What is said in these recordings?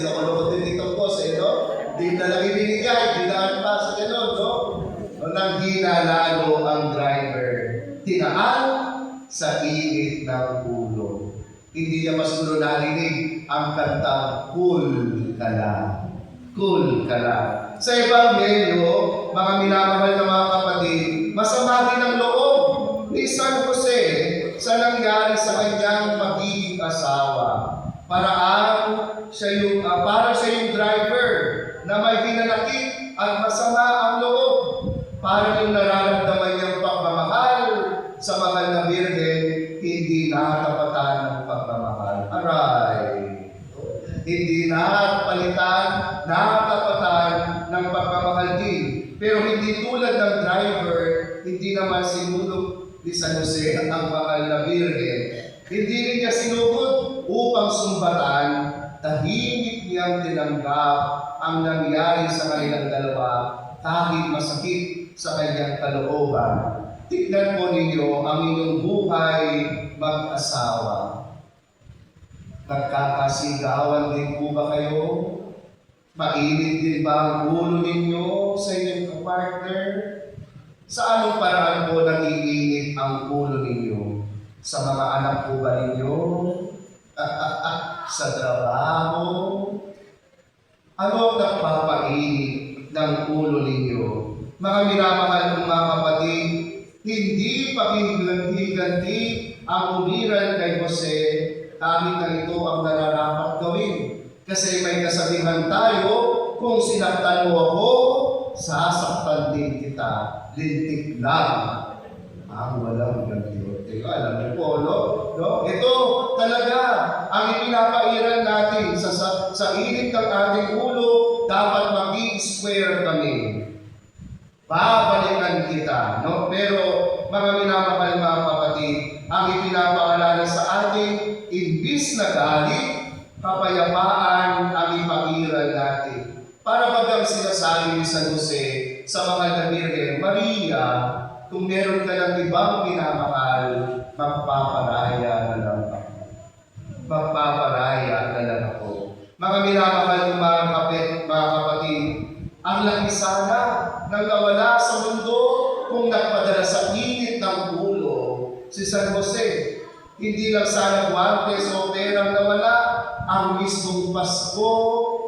Nakulukot din dito po sa ino. Di na lang ibinigay, dinaan pa sa gano'n, no? Nang hinalalo ang driver, tinaan sa init ng ulo. Hindi niya mas gulo narinig ang kantang Cool Ka Lang. Cool Ka Lang. Sa Ebanghelyo, mga minamahal na mga kapatid, masama din ang loob ni San Jose sa nangyari sa kanyang magiging asawa. Para siya yung driver na may hinanakit at masama ang loob. Para yung nararamdaman niyang pagmamahal sa mahal na Birhen, hindi natapatan ng pagmamahal. Aray! Hindi natapatan ng pagmamahal din. Pero hindi tulad ng driver, hindi naman sinulog ni San Jose ang mahal na Birhen. Hindi rin niya sinugod upang sumbatan, tahimik niyang tinanggap ang nangyari sa kanilang dalawa kahit masakit sa kanyang kalooban. Tignan po ninyo ang inyong buhay mag-asawa. Nagkakasigawan din po ba kayo? Mainit din ba ang ulo ninyo sa inyong kapartner? Sa anong paraan po nag-iinit ang ulo ninyo? Sa mga anak po ba ninyo? Sa trabaho? Ano ang nagpapainit ng ulo ninyo? Mga minamahal ng mga kapatid, hindi pakihiganti ang umiral kay Jose kahit na ito ang nararapat gawin. Kasi may kasabihan tayo, kung sinaktan mo ako, sasaktan din kita. Lintik lang ang walang ganti. Alam niyo po, no? Ito talaga ang ipinapairal natin sa init ng ating ulo, dapat mag-i-square kami. Babalikan kita, no? Pero mga minamahal mga kapatid, ang ipinapaalala sa atin, imbis na galit, kapayapaan ang ipairal natin. Para bagang sinasabi ni San Jose sa mahal na Birhen, Maria, kung meron ka ng ibang minamahal, magpaparaya na lang ako. Magpaparaya na lang ako. Mga minamahal ng mga kapatid, ang laki sana nang nawala sa mundo kung nagpadala sa init ng ulo si San Jose. Hindi lang sana guwantes o perang nawala, ang mismong Pasko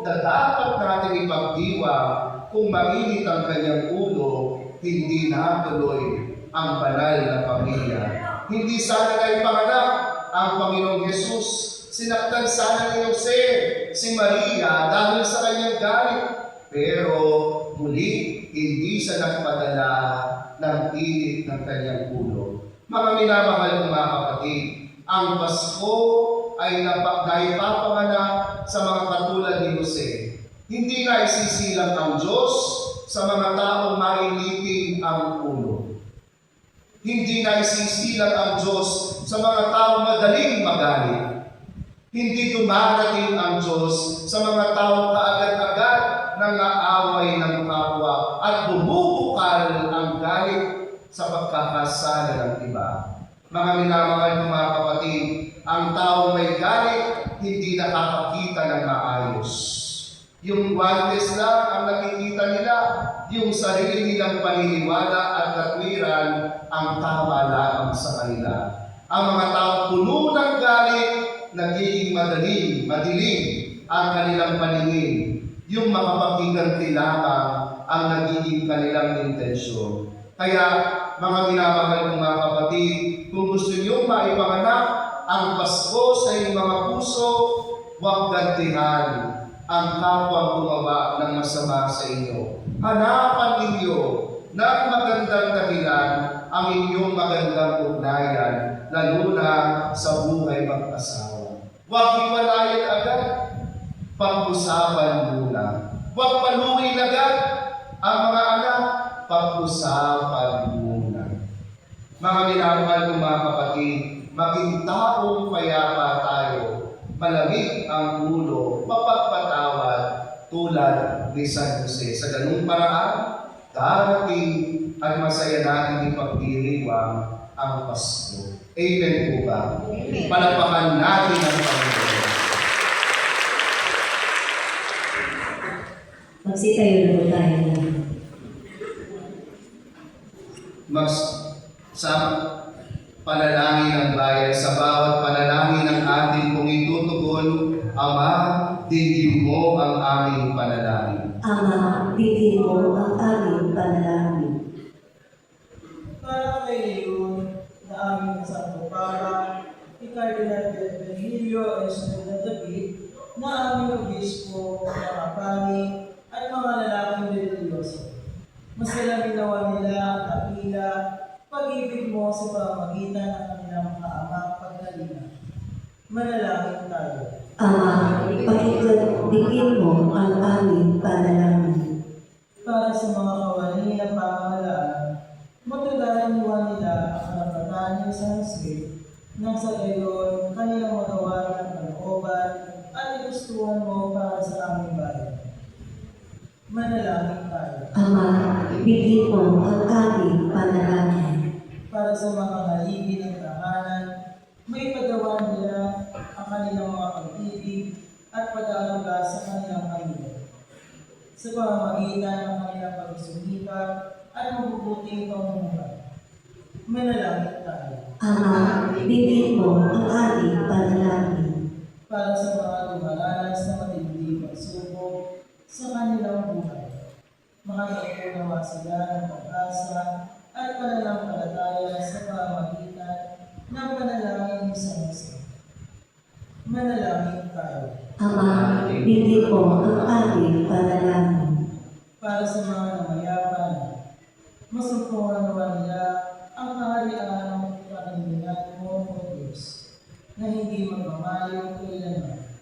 na dapat natin ipagdiwang kung mainit ang kanyang ulo, hindi natuloy ang banal na pamilya. Hindi sana na ipanganak ang Panginoong Yesus. Sinaktan sana ni Jose, si Maria, dahil sa kanyang galit. Pero muli, hindi siya nagpadala ng init ng kanyang ulo. Mga minamahal ng mga kapatid, ang Pasko ay naipapanganak sa mga katulad ni Jose. Hindi na isisilang ang Diyos sa mga taong mainitin ang ulo. Hindi na isisilang ang Diyos sa mga taong madaling magalit. Hindi dumarating ang Diyos sa mga taong kaagad-agad nangaaway ng kapwa at bumubukal ang galit sa pagkakasala ng iba. Mga minamahal ng mga kapatid, ang taong may galit hindi nakakakita ng maayos. Yung guwantes lang ang nakikita nila, yung sarili nilang paniniwala at katwiran ang tama lamang sa kanila. Ang mga taong puno ng galit, nagiging madilim ang kanilang paningin. Yung makapaghiganti lamang ang nagiging kanilang intensyon. Kaya, mga minamahal ng mga kapatid, kung gusto niyo maipanganak ang Pasko sa inyong mga puso, huwag gantihan ang kapwa gumawa ng masama sa inyo. Hanapan ninyo ng magandang dahilan ang inyong magandang ugnayan, lalo na sa buhay mag-asawa. Huwag hiwalayan agad, pag-usapan muna. Huwag paluin agad ang mga anak, pag-usapan muna. Mga minamahal ng mga kapatid, maging taong payapa tayo. Malamig ang ulo, mapagpatawad tulad ni San Jose. Sa ganung paraan, darating at masaya natin ipagdiriwang ang Pasko. Amen po ba? Amen. Palapakan natin ang Panginoon. Magsitayo na po tayo na. Mas sa panalangin ng bayan, sa bawat panalangin ng ating pong itutugon, Ama, dinggin mo ang aming panalangin. Ama, bigyan mo ang aming panalangin. Para kay Leon na aming Santo Papa, ni Cardinal Virgilio Esmeralda David, na aming obispo, mga pari, at mga lalaking religyoso. Masalamin nawa nila ang dakila, pag-ibig mo sa pamamagitan ng kanilang mga ama pagkalina. Manalangin tayo. Ama, bigyan mo ang aming panalangin. Para sa mga kawani ng pamahalaan, matagalan niwa nila ang karapatan ni San Jose nang sa gayon kanilang magawa ng kalooban at igustuhan mo para sa aming bayan. Manalangin tayo. Ama, bigyan mo ang aming panalangin. Para sa mga haligi ng tahanan, may pagawa nila ang kanilang mga pag-ibig at pag-aaruga sa kanilang pamilya. Sa pamamagitan ng kanilang pag-isumikap at mabubuting pamumuhay. Manalangin tayo. Ama, bigyan mo ang aming panalangin. Para sa mga dumaranas na matinding pagsubok sa kanilang buhay. Makakaunawa sila ng pag-asa at pananampalataya sa pamamagitan ng panalangin ni San Jose. Manalangin tayo. Ama, bigyan mo ang aming panalangin. Para sa mga namayapan, masumpungan nawa nila ang kaharian ng kanindihan mo, O Diyos, na hindi magmamayo kailanman.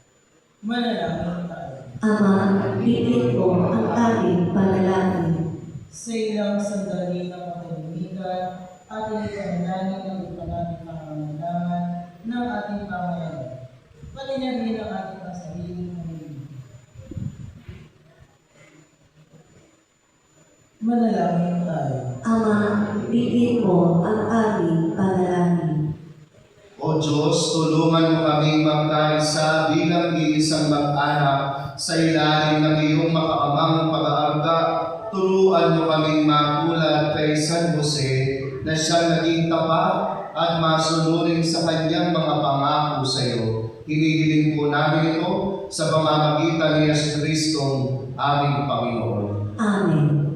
Manalangin tayo. Ama, bigyan mo ang aming panalangin. Sa ilang sandali ng katahimikan at ilipanalangin ng ipanamit ng pangangailangan ng ating pamayanan. Palinagin ang ating kasariling pamilya. Manalangin tayo. Ama, bigyan mo ang aming panalangin. O Diyos, tulungan mo kaming magkaisa bilang iisang mag-anak sa ilalim ng iyong makaamang pag-aaruga. Turuan mo kaming magulat kay San Jose na siyang naging tapat at masunurin sa kanyang mga pangako sa iyo. Hinihiling po namin ito sa pamamagitan ni Yesu Kristong aming Panginoon. Amen.